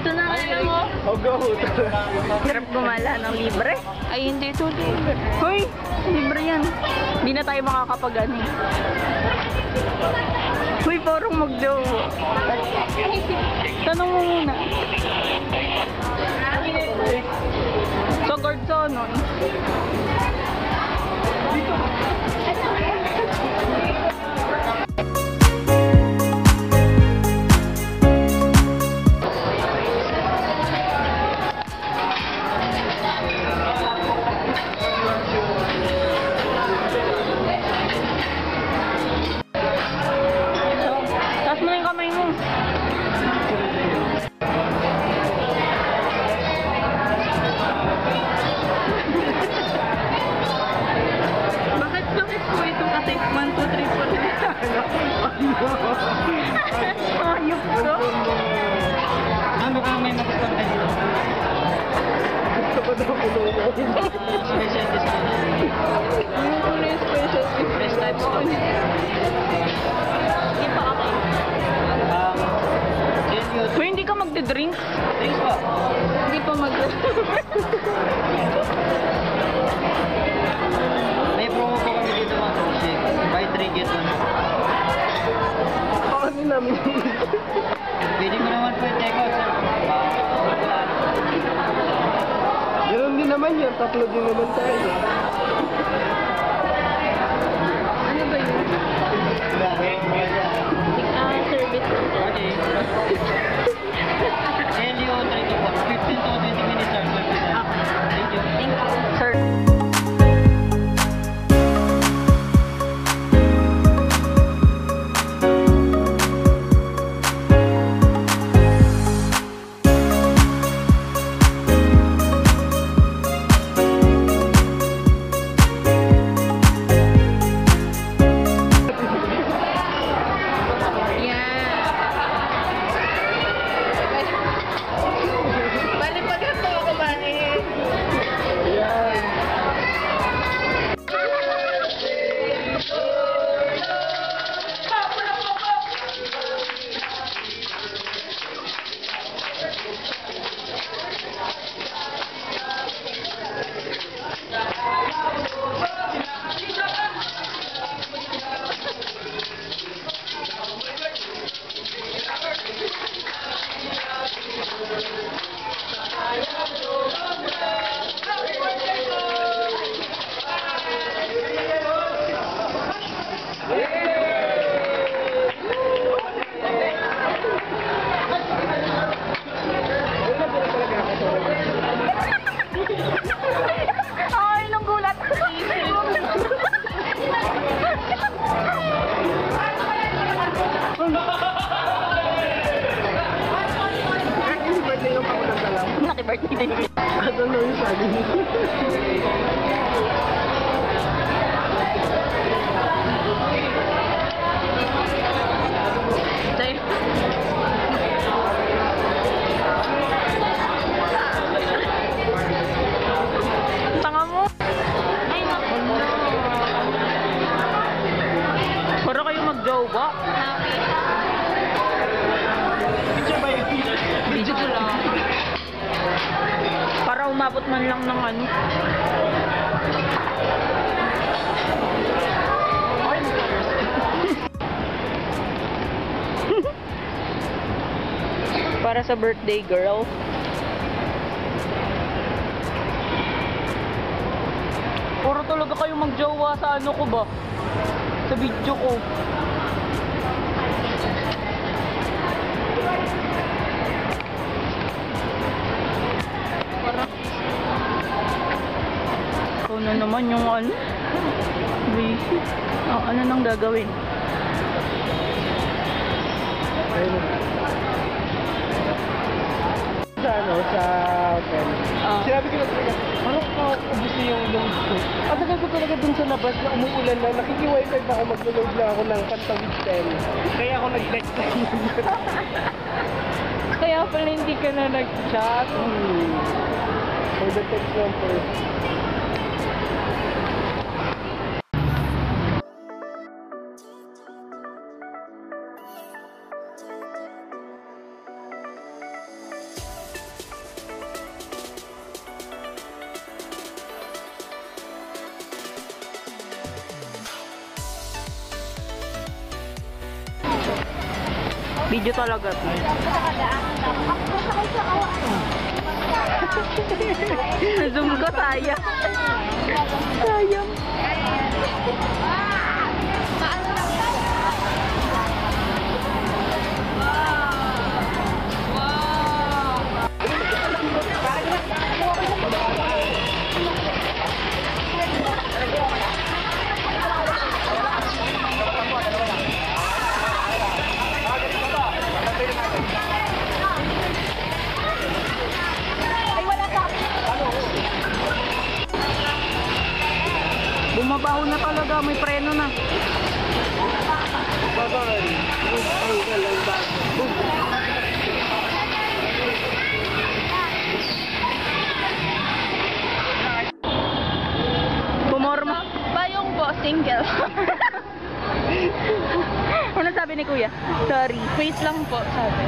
Ito na nga lang mo. Hirap gumala ng libre. Ay, hindi ito libre. Hoy, libre yan. Hindi na tayo makakapag-ano. Hoy, parang mag-jowa. Tanong mo muna. So, guard sa ano? Taas mo na yung kamay mo. Bakit po ito kasi 1, 2, 3, 4. Ayop ko. Ano ka may nagustuhan ka dito? Gusto ko daw pulo mo. Special design. Ano ko na yung special design? Best types ko. Hindi pa ako. Hoy, hindi ka magde-drinks? Drinks pa? Hindi pa May promo po kami dito mga shake. Buy 3 get 1. Ano namin? Pwede mo naman po i-check out, sir. Ganoon din naman yun. Tatlo din naman tayo. Ano ba yun? Service. Okay. LU 3 to 4. 15 to 20 minutes, sir. Thank you. Thank you. Sir. Ay, nung gulat. Happy birthday din. Ano na yung sabi mo? Tanga mo. Ay, naku. Para kayo mag-jowa. Picture ba yun? Video ko lang. Para umabot man lang ng ano. Para sa birthday girl. Puro talaga kayo magjowa sa ano ko ba? Sa video ko. Ito na naman yung ano. Busy. Oh, ano nang gagawin? Sa ano, sa hotel. Sinabi ko na talaga, parang ubus niya yung load ko. At tagal ko talaga dun sa labas na umuulan lang, nakiki-wifi pa ako, mag-load lang ako ng Pantawid 10. Kaya ako nag-text na yun. Kaya pala hindi ka na nag-chat. For the text lang first. Video talaga to. Zoom ko, sayang. Sayang. Bumabaho na talaga, may preno na. Babay. Ay, kalang bago. Pumorma. Payong po, single. Ano sabi ni Kuya? Sorry. Wait lang po, sabi.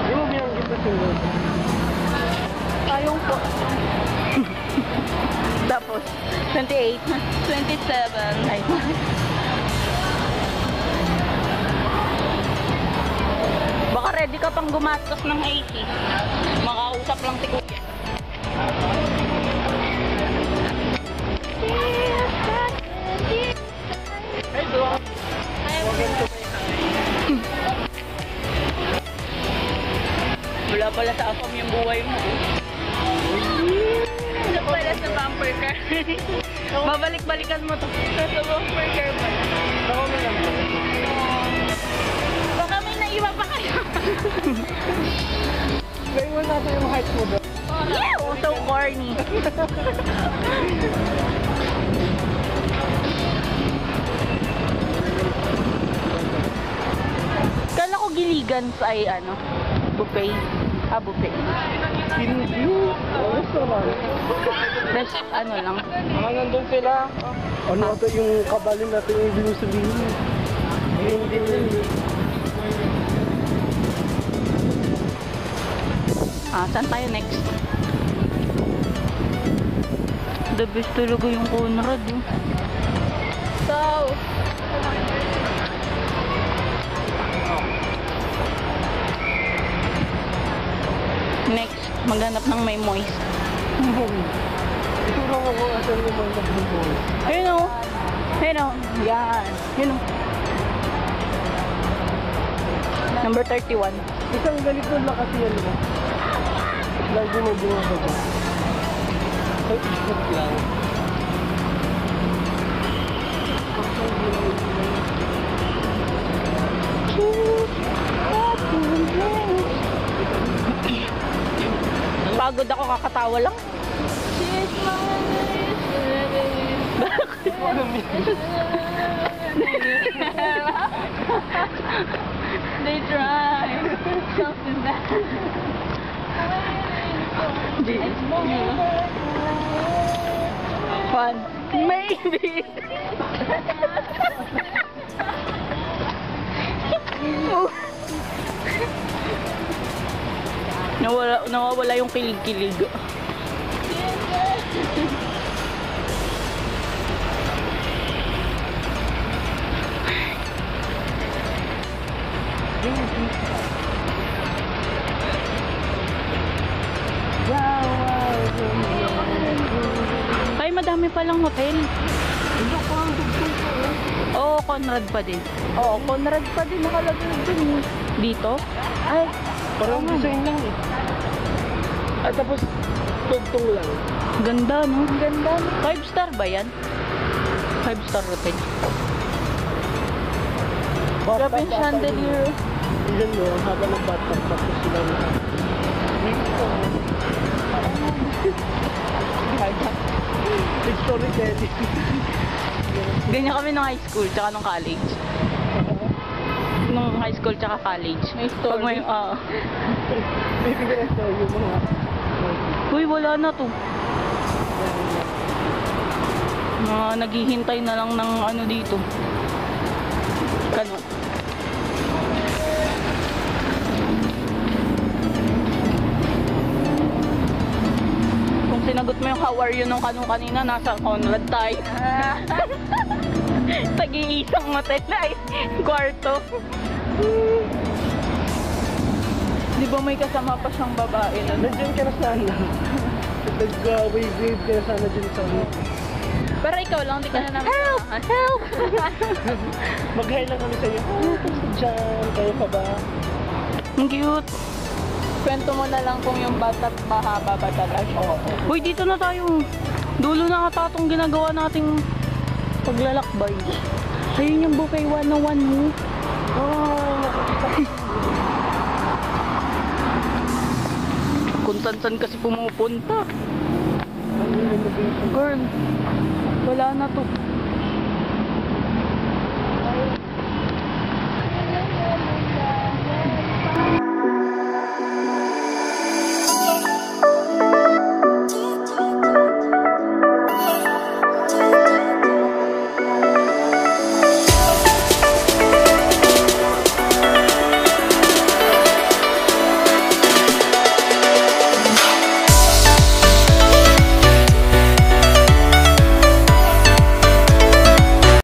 Di mo binanggit na single? Payong po. Tapos, 28. 27. Ay. Baka ready ka pang gumastos ng 80. Makausap lang si Kuya. Ay, doon. Welcome to my house. Wala pala sa afam yung buhay mo. Ito pala sa bumper car. Babalik-balikan mo to. Sa bumper car ba? Ako na lang. Baka may naiwan pa kayo. Naiwan natin yung height mo doon. Yeah! So corny. Kala ko giligan ay ano, buffet. Buffet. Pinview. Restaurant. Best, ano lang. Nandun sila. Ano ito yung kabalin natin yung Blue Sabihin? Green din. Saan tayo next? The best talaga yung Conrad. So, Next, maghanap ng may moist. Ito lang ako asan yung mga nag-boy. Ayun o. Ayun o. Yan. Yun o. Number 31. Isang ganito lang kasi yan mo. Lagi mo bunga ka ba? Ay, isip lang. Pagod ako, kakatawa lang. she's my They try something that One. Maybe. Nawawala yung kilig-kilig. Ay, madami palang hotel. Oo, Conrad pa din. Oo, Conrad pa din nakalagay dun. Dito? Ay, Parang design lang eh. At tapos, tugtong lang. ganda no? Ganda no? 5-star ba yan? 5-star hotel. Grabe yung chandelier. Ilan mo, habang nagbatak tapos sila na. Storytelling. Ganyan kami nung high school tsaka nung college. Nung high school tsaka college. May story. Pag may, Bibigyan sa yung mga... uy, wala na to. Naghihintay na lang ng ano dito. Kano. Kung sinagot mo yung how are you nung kanong kanina, nasa Conrad tayo. Tag-iisang motel ay kwarto. Di ba may kasama pa siyang babae na Nandiyan ka na sana. Nag-wave-wave ka na sana dyan sa ano. Pero ikaw lang, di ka na namin. Help! Help! Mag-hi lang kami sa'yo. Oh, kasi dyan. Kayo pa ba? Ang cute. Kwento mo na lang kung yung bata't mahaba ba talaga. Oo. Uy, dito na tayo. Dulo na ata itong ginagawa nating paglalakbay. Ayun yung bouquet 101 mo. Oh, Kung saan kasi pumupunta. Girl, wala na to.